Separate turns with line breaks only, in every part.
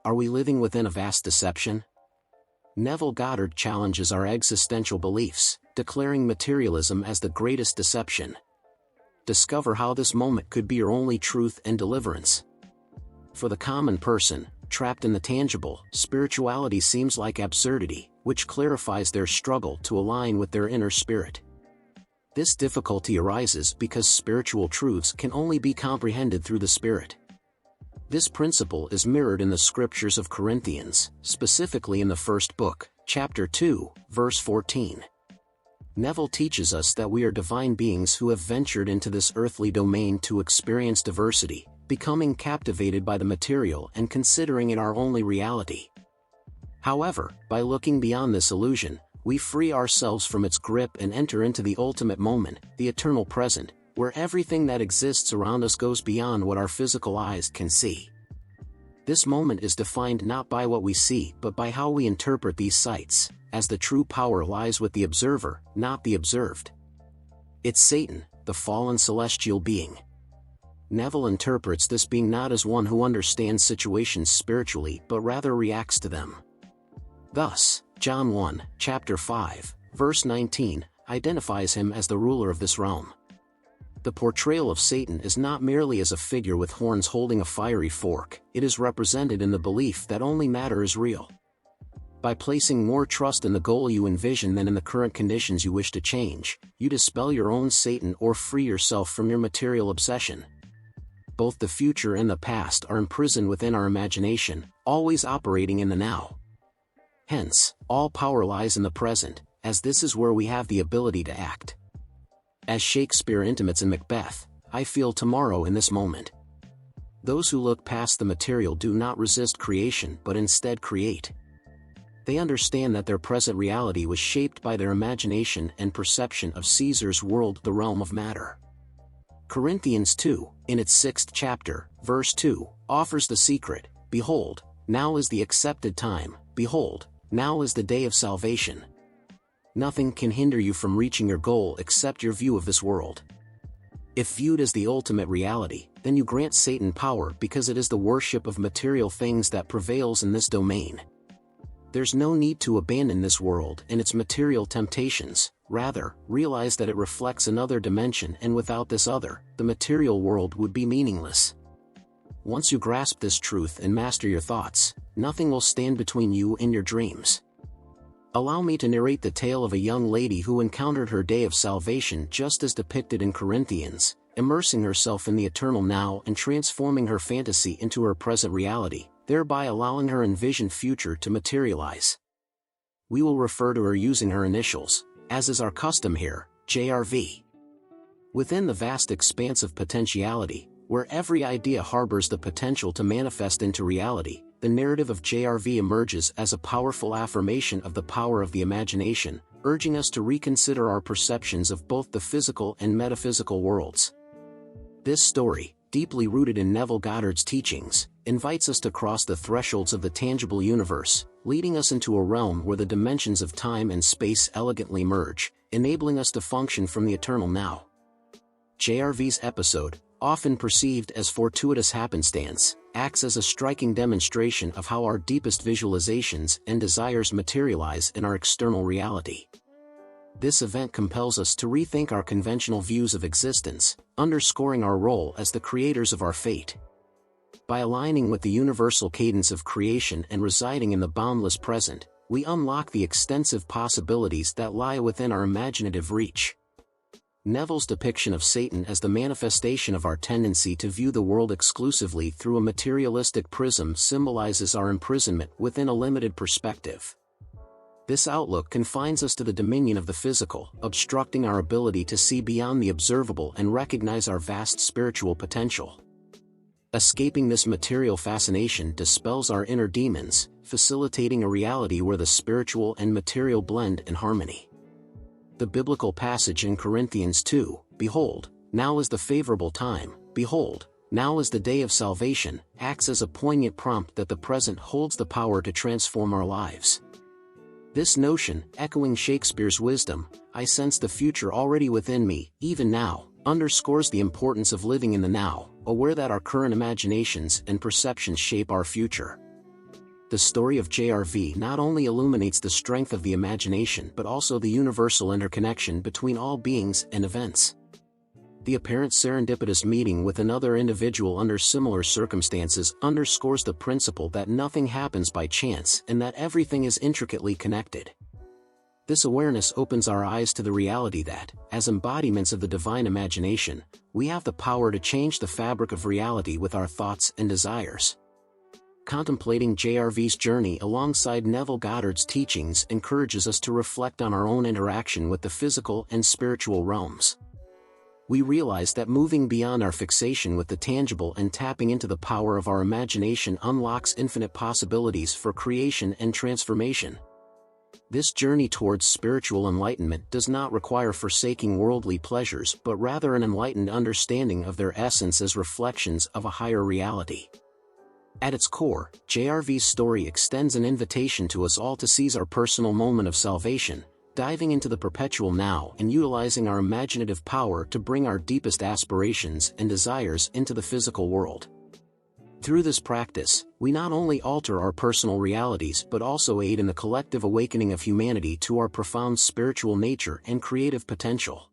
Are we living within a vast deception? Neville Goddard challenges our existential beliefs, declaring materialism as the greatest deception. Discover how this moment could be your only truth and deliverance. For the common person, trapped in the tangible, spirituality seems like absurdity, which clarifies their struggle to align with their inner spirit. This difficulty arises because spiritual truths can only be comprehended through the Spirit. This principle is mirrored in the scriptures of Corinthians, specifically in the first book, chapter 2, verse 14. Neville teaches us that we are divine beings who have ventured into this earthly domain to experience diversity, becoming captivated by the material and considering it our only reality. However, by looking beyond this illusion, we free ourselves from its grip and enter into the ultimate moment, the eternal present, where everything that exists around us goes beyond what our physical eyes can see. This moment is defined not by what we see but by how we interpret these sights, as the true power lies with the observer, not the observed. It's Satan, the fallen celestial being. Neville interprets this being not as one who understands situations spiritually but rather reacts to them. Thus, John 1, chapter 5, verse 19, identifies him as the ruler of this realm. The portrayal of Satan is not merely as a figure with horns holding a fiery fork, it is represented in the belief that only matter is real. By placing more trust in the goal you envision than in the current conditions you wish to change, you dispel your own Satan or free yourself from your material obsession. Both the future and the past are imprisoned within our imagination, always operating in the now. Hence, all power lies in the present, as this is where we have the ability to act. As Shakespeare intimates in Macbeth, I feel tomorrow in this moment. Those who look past the material do not resist creation but instead create. They understand that their present reality was shaped by their imagination and perception of Caesar's world, the realm of matter. Corinthians 2, in its 6th chapter, verse 2, offers the secret, "Behold, now is the accepted time, behold, now is the day of salvation." Nothing can hinder you from reaching your goal except your view of this world. If viewed as the ultimate reality, then you grant Satan power because it is the worship of material things that prevails in this domain. There's no need to abandon this world and its material temptations, rather, realize that it reflects another dimension, and without this other, the material world would be meaningless. Once you grasp this truth and master your thoughts, nothing will stand between you and your dreams. Allow me to narrate the tale of a young lady who encountered her day of salvation just as depicted in Corinthians, immersing herself in the eternal now and transforming her fantasy into her present reality, thereby allowing her envisioned future to materialize. We will refer to her using her initials, as is our custom here, JRV. Within the vast expanse of potentiality, where every idea harbors the potential to manifest into reality, the narrative of JRV emerges as a powerful affirmation of the power of the imagination, urging us to reconsider our perceptions of both the physical and metaphysical worlds. This story, deeply rooted in Neville Goddard's teachings, invites us to cross the thresholds of the tangible universe, leading us into a realm where the dimensions of time and space elegantly merge, enabling us to function from the eternal now. JRV's episode, often perceived as fortuitous happenstance, acts as a striking demonstration of how our deepest visualizations and desires materialize in our external reality. This event compels us to rethink our conventional views of existence, underscoring our role as the creators of our fate. By aligning with the universal cadence of creation and residing in the boundless present, we unlock the extensive possibilities that lie within our imaginative reach. Neville's depiction of Satan as the manifestation of our tendency to view the world exclusively through a materialistic prism symbolizes our imprisonment within a limited perspective. This outlook confines us to the dominion of the physical, obstructing our ability to see beyond the observable and recognize our vast spiritual potential. Escaping this material fascination dispels our inner demons, facilitating a reality where the spiritual and material blend in harmony. The biblical passage in Corinthians 2, "Behold, now is the favorable time, behold, now is the day of salvation," acts as a poignant prompt that the present holds the power to transform our lives. This notion, echoing Shakespeare's wisdom, "I sense the future already within me, even now," underscores the importance of living in the now, aware that our current imaginations and perceptions shape our future. the story of JRV not only illuminates the strength of the imagination but also the universal interconnection between all beings and events. The apparent serendipitous meeting with another individual under similar circumstances underscores the principle that nothing happens by chance and that everything is intricately connected. This awareness opens our eyes to the reality that, as embodiments of the divine imagination, we have the power to change the fabric of reality with our thoughts and desires. Contemplating JRV's journey alongside Neville Goddard's teachings encourages us to reflect on our own interaction with the physical and spiritual realms. We realize that moving beyond our fixation with the tangible and tapping into the power of our imagination unlocks infinite possibilities for creation and transformation. This journey towards spiritual enlightenment does not require forsaking worldly pleasures but rather an enlightened understanding of their essence as reflections of a higher reality. At its core, JRV's story extends an invitation to us all to seize our personal moment of salvation, diving into the perpetual now and utilizing our imaginative power to bring our deepest aspirations and desires into the physical world. Through this practice, we not only alter our personal realities but also aid in the collective awakening of humanity to our profound spiritual nature and creative potential.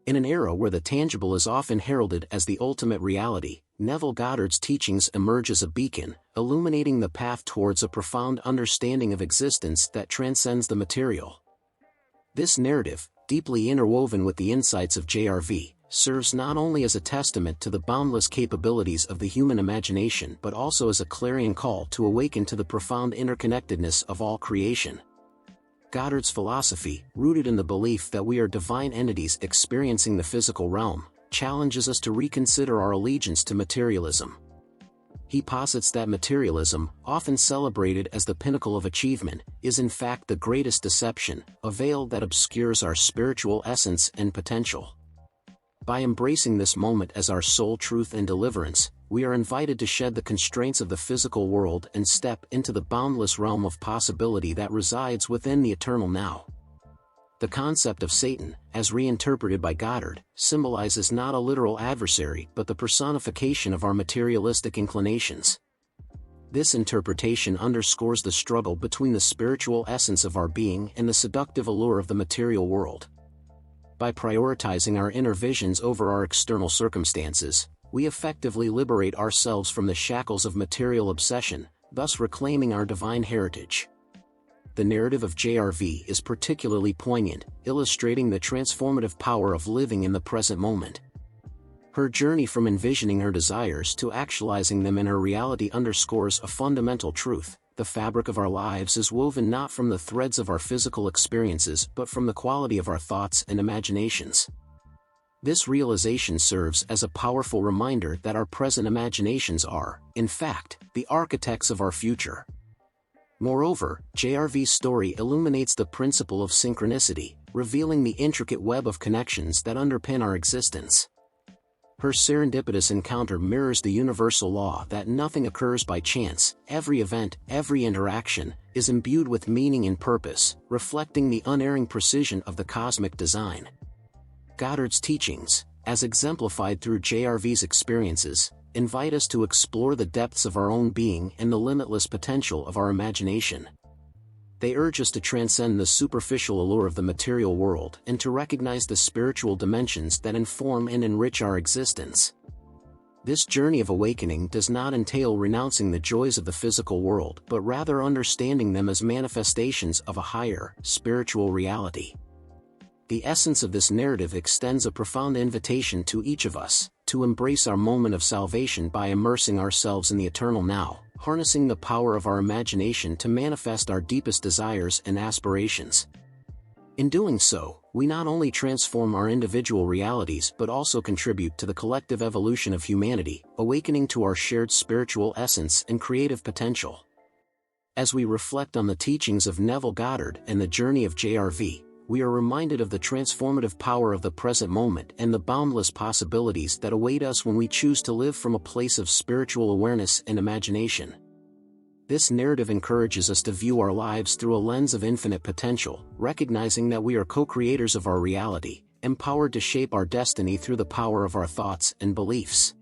In an era where the tangible is often heralded as the ultimate reality, Neville Goddard's teachings emerge as a beacon, illuminating the path towards a profound understanding of existence that transcends the material. This narrative, deeply interwoven with the insights of JRV, serves not only as a testament to the boundless capabilities of the human imagination but also as a clarion call to awaken to the profound interconnectedness of all creation. Goddard's philosophy, rooted in the belief that we are divine entities experiencing the physical realm, challenges us to reconsider our allegiance to materialism. He posits that materialism, often celebrated as the pinnacle of achievement, is in fact the greatest deception, a veil that obscures our spiritual essence and potential. By embracing this moment as our sole truth and deliverance, we are invited to shed the constraints of the physical world and step into the boundless realm of possibility that resides within the eternal now. The concept of Satan, as reinterpreted by Goddard, symbolizes not a literal adversary but the personification of our materialistic inclinations. This interpretation underscores the struggle between the spiritual essence of our being and the seductive allure of the material world. By prioritizing our inner visions over our external circumstances, we effectively liberate ourselves from the shackles of material obsession, thus reclaiming our divine heritage. The narrative of JRV is particularly poignant, illustrating the transformative power of living in the present moment. Her journey from envisioning her desires to actualizing them in her reality underscores a fundamental truth: the fabric of our lives is woven not from the threads of our physical experiences but from the quality of our thoughts and imaginations. This realization serves as a powerful reminder that our present imaginations are, in fact, the architects of our future. Moreover, JRV's story illuminates the principle of synchronicity, revealing the intricate web of connections that underpin our existence. Her serendipitous encounter mirrors the universal law that nothing occurs by chance. Every event, every interaction, is imbued with meaning and purpose, reflecting the unerring precision of the cosmic design. Goddard's teachings, as exemplified through JRV's experiences, invite us to explore the depths of our own being and the limitless potential of our imagination. They urge us to transcend the superficial allure of the material world and to recognize the spiritual dimensions that inform and enrich our existence. This journey of awakening does not entail renouncing the joys of the physical world but rather understanding them as manifestations of a higher, spiritual reality. The essence of this narrative extends a profound invitation to each of us to embrace our moment of salvation by immersing ourselves in the eternal now, harnessing the power of our imagination to manifest our deepest desires and aspirations. In doing so, we not only transform our individual realities but also contribute to the collective evolution of humanity, awakening to our shared spiritual essence and creative potential. As we reflect on the teachings of Neville Goddard and the journey of JRV, we are reminded of the transformative power of the present moment and the boundless possibilities that await us when we choose to live from a place of spiritual awareness and imagination. This narrative encourages us to view our lives through a lens of infinite potential, recognizing that we are co-creators of our reality, empowered to shape our destiny through the power of our thoughts and beliefs.